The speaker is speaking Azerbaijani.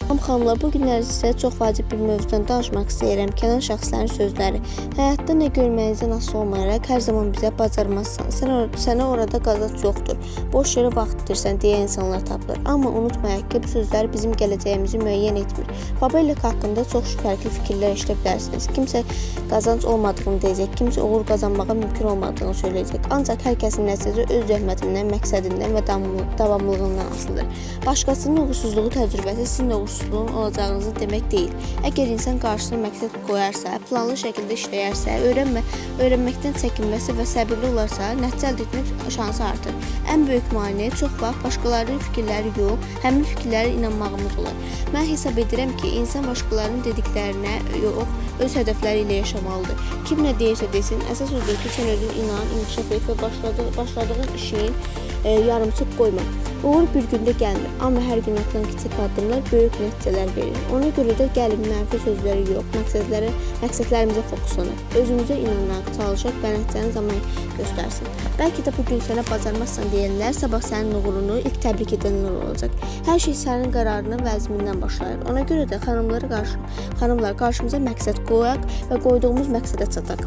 Xanımlar, bu günlər sizə çox vacib bir mövzudan danışmaq istəyirəm. Kənar şəxslərin sözləri. Həyatda nə görməyinizdən asılı olmayaraq hər zaman bizə bacarmazsan. Sənə orada qazanc yoxdur. Boş yerə vaxt itirsən deyə insanlar tapılır. Amma unutmayaq ki, bu sözlər bizim gələcəyimizi müəyyən etmir. Fabellik haqqında çox fərqli fikirlər eşidə bilərsiniz. Kimsə qazanc olmadığını deyəcək, kimsə uğur qazanmağa mümkün olmadığını söyləyəcək. Ancaq hər kəsin nəticəsi öz zəhmətindən, məqsədindən və davamlılığından asılıdır. Başqasının uğursuzluğu təcrübəsi sizin uğursuzluğun olacağınızı demək deyil. Əgər insan qarşısına məqsəd qoyarsa, planlı şəkildə işləyərsə, öyrənməkdən çəkinməsi və səbirli olarsa, nəticə əldə etmək şansı artır. Ən böyük maneə çox vaxt başqalarının fikirləri yox, həmin fikirlərə inanmağımız olur. Mən hesab edirəm ki, insan başqalarının dediklərinə yox, öz hədəfləri ilə yaşamalıdır. Kim nə deyirsə desin, əsas odur ki, sən özün inan, inkişaf et və başladığın işin yarımçıq qoyma. Uğur bir gündə gəlmir, amma hər gün atılan kiçik addımlar böyük nəticələr verir. Ona görə də gəlin mənfi sözləri yox, məqsədlərimizə fokuslanaq. Özümüzə inanaq, çalışaq və nəticəni zaman göstərsin. Bəlkə də bugün sənə bacarmazsan deyənlər, sabah sənin uğurunu ilk təbrik edənlər olacaq. Hər şey sənin qərarının və əzmindən başlayır. Ona görə də xanımlar qarşımıza məqsəd qoyaq və qoyduğumuz məqsədə çataq.